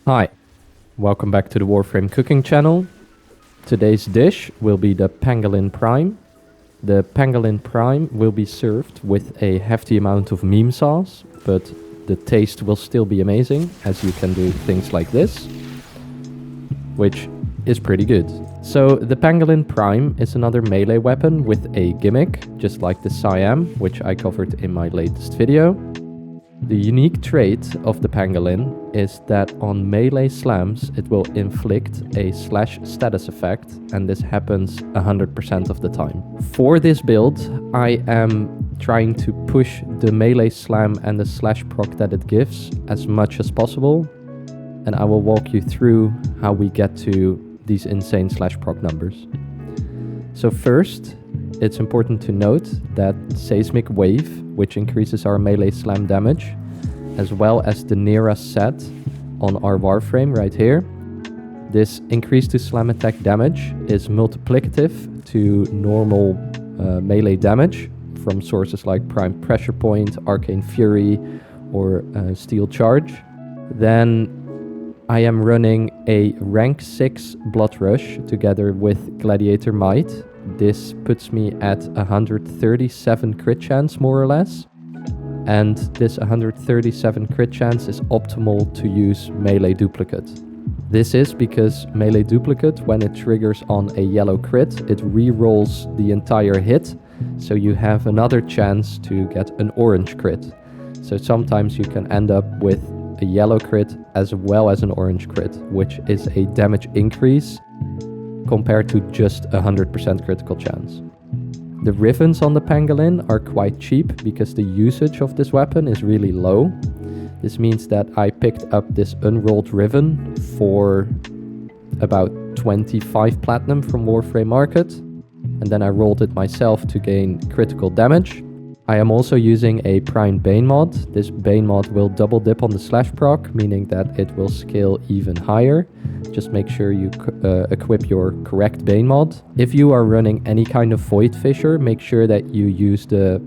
Hi, welcome back to the Warframe cooking channel. Today's dish will be the Pangolin Prime. The Pangolin Prime will be served with a hefty amount of meme sauce, but the taste will still be amazing as you can do things like this, which is pretty good. So the Pangolin Prime is another melee weapon with a gimmick, just like the Syam, which I covered in my latest video. The unique trait of the Pangolin is that on melee slams it will inflict a slash status effect, and this happens 100% of the time. For this build I am trying to push the melee slam and the slash proc that it gives as much as possible, and I will walk you through how we get to these insane slash proc numbers. So first, it's important to note that Seismic Wave, which increases our melee slam damage, as well as the Nera set on our Warframe right here. This increase to slam attack damage is multiplicative to normal melee damage from sources like Prime Pressure Point, Arcane Fury, or Steel Charge. Then I am running a rank 6 Blood Rush together with Gladiator Might. This puts me at 137 crit chance more or less, and this 137 crit chance is optimal to use melee duplicate. This is because melee duplicate, when it triggers on a yellow crit, it re-rolls the entire hit, so you have another chance to get an orange crit. So sometimes you can end up with a yellow crit as well as an orange crit, which is a damage increase compared to just 100% critical chance. The Rivens on the Pangolin are quite cheap because the usage of this weapon is really low. This means that I picked up this unrolled Riven for about 25 platinum from Warframe Market, and then I rolled it myself to gain critical damage. I am also using a Prime Bane mod. This Bane mod will double dip on the slash proc, meaning that it will scale even higher. Just make sure you equip your correct Bane mod. If you are running any kind of Void Fissure, make sure that you use the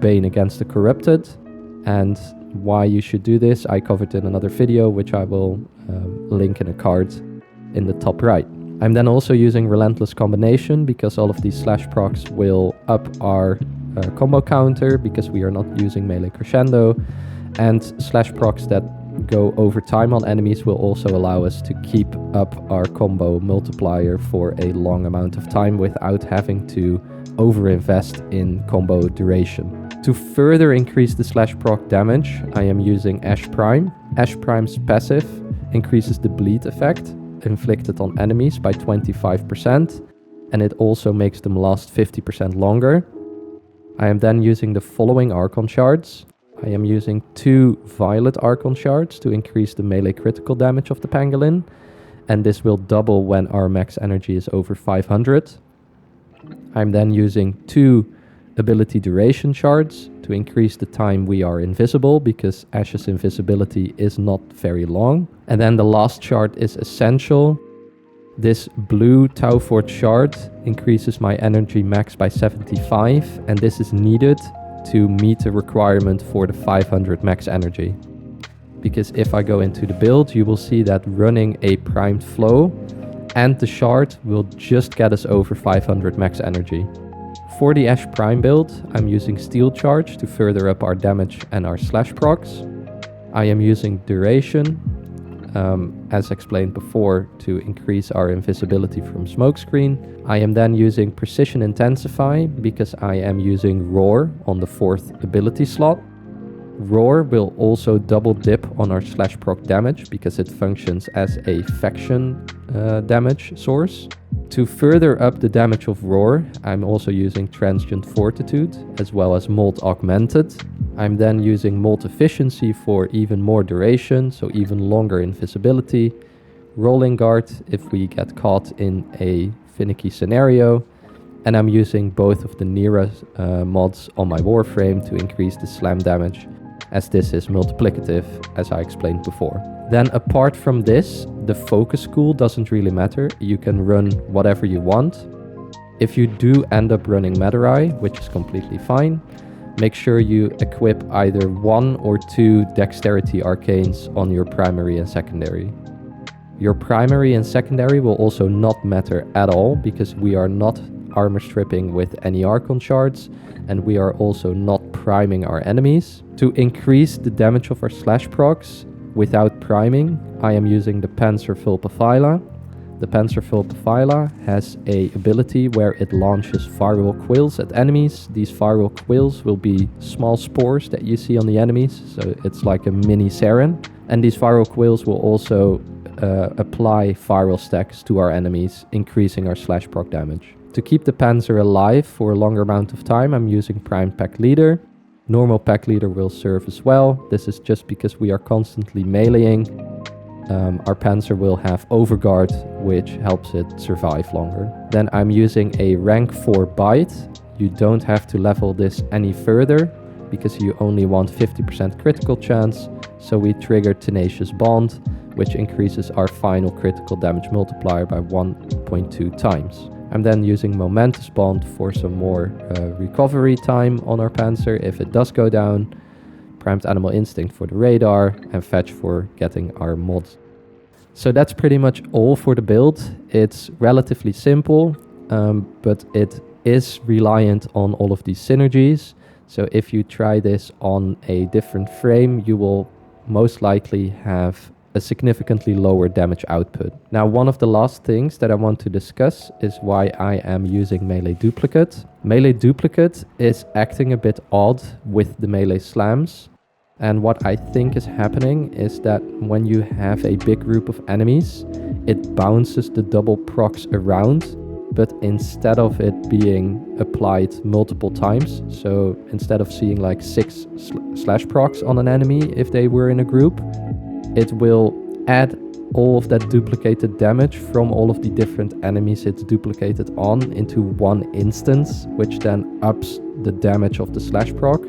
Bane against the Corrupted. And why you should do this, I covered in another video, which I will link in a card in the top right. I'm then also using Relentless Combination because all of these slash procs will up our combo counter because we are not using melee crescendo, and slash procs that go over time on enemies will also allow us to keep up our combo multiplier for a long amount of time without having to overinvest in combo duration. To further increase the slash proc damage, I am using Ash Prime. Ash Prime's passive increases the bleed effect inflicted on enemies by 25%, and it also makes them last 50% longer. I am then using the following Archon shards. I am using 2 Violet Archon shards to increase the melee critical damage of the Pangolin, and this will double when our max energy is over 500. I'm then using 2 Ability Duration shards to increase the time we are invisible, because Ash's invisibility is not very long. And then the last shard is Essential. This blue Tau Fort shard increases my energy max by 75, and this is needed to meet the requirement for the 500 max energy. Because if I go into the build, you will see that running a primed flow and the shard will just get us over 500 max energy. For the Ash Prime build, I'm using Steel Charge to further up our damage and our slash procs. I am using Duration, as explained before, to increase our invisibility from smokescreen. I am then using Precision Intensify because I am using Roar on the 4th ability slot. Roar will also double dip on our slash proc damage because it functions as a faction damage source. To further up the damage of Roar, I'm also using Transient Fortitude as well as Molt Augmented. I'm then using Molt Efficiency for even more duration, so even longer invisibility. Rolling Guard if we get caught in a finicky scenario. And I'm using both of the Nera mods on my Warframe to increase the slam damage, as this is multiplicative, as I explained before. Then apart from this, the focus school doesn't really matter. You can run whatever you want. If you do end up running Madarai, which is completely fine, make sure you equip either 1 or 2 dexterity arcanes on your primary and secondary. Your primary and secondary will also not matter at all because we are not armor stripping with any Archon shards, and we are also not priming our enemies. To increase the damage of our slash procs without priming, I am using the Panzer Vulpaphyla. The Panzer Vulpaphyla has a ability where it launches viral quills at enemies. These viral quills will be small spores that you see on the enemies, so it's like a mini sarin. And these viral quills will also apply viral stacks to our enemies, increasing our slash proc damage. To keep the Panzer alive for a longer amount of time, I'm using Prime Pack Leader. Normal Pack Leader will serve as well. This is just because we are constantly meleeing. Our Panzer will have Overguard, which helps it survive longer. Then I'm using a rank 4 Bite. You don't have to level this any further because you only want 50% critical chance. So we trigger Tenacious Bond, which increases our final critical damage multiplier by 1.2 times. I'm then using Momentous Bond for some more recovery time on our Panzer if it does go down, Primed Animal Instinct for the radar, and Fetch for getting our mods. So that's pretty much all for the build. It's relatively simple, but it is reliant on all of these synergies. So if you try this on a different frame, you will most likely have a significantly lower damage output. Now, one of the last things that I want to discuss is why I am using Melee Duplicate. Melee Duplicate is acting a bit odd with the melee slams. And what I think is happening is that when you have a big group of enemies, it bounces the double procs around, but instead of it being applied multiple times, so instead of seeing like 6 slash procs on an enemy if they were in a group, it will add all of that duplicated damage from all of the different enemies it's duplicated on into one instance, which then ups the damage of the slash proc,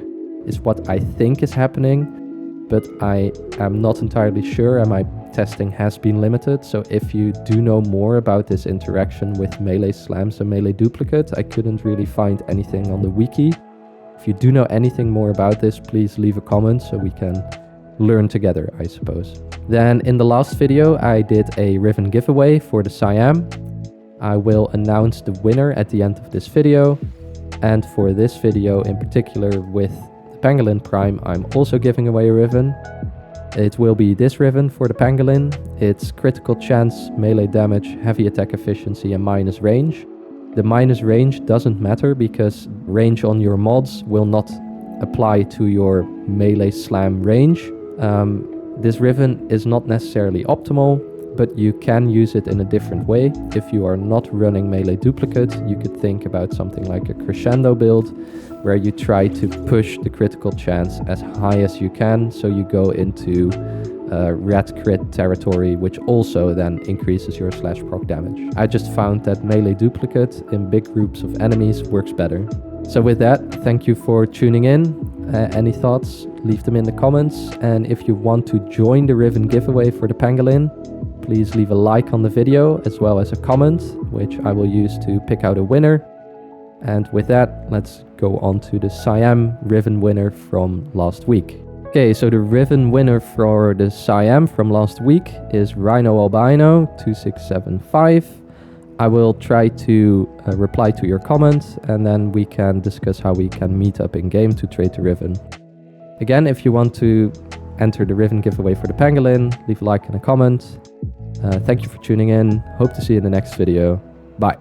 is what I think is happening, but I am not entirely sure and my testing has been limited. So if you do know more about this interaction with melee slams and melee duplicate, I couldn't really find anything on the wiki. If you do know anything more about this, please leave a comment so we can learn together, I suppose. Then in the last video, I did a Riven Giveaway for the Syam. I will announce the winner at the end of this video. And for this video in particular with the Pangolin Prime, I'm also giving away a Riven. It will be this Riven for the Pangolin. It's critical chance, melee damage, heavy attack efficiency, and minus range. The minus range doesn't matter because range on your mods will not apply to your melee slam range. This Riven is not necessarily optimal, but you can use it in a different way. If you are not running melee duplicate, you could think about something like a crescendo build, where you try to push the critical chance as high as you can, so you go into red crit territory, which also then increases your slash proc damage. I just found that melee duplicate in big groups of enemies works better. So with that, thank you for tuning in. Any thoughts, leave them in the comments. And if you want to join the Riven giveaway for the Pangolin, please leave a like on the video as well as a comment, which I will use to pick out a winner. And with that, let's go on to the Syam Riven winner from last week. Okay, so the Riven winner for the Syam from last week is Rhino Albino 2675. I will try to reply to your comment, and then we can discuss how we can meet up in game to trade the Riven. Again, if you want to enter the Riven giveaway for the Pangolin, leave a like and a comment. Thank you for tuning in. Hope to see you in the next video. Bye.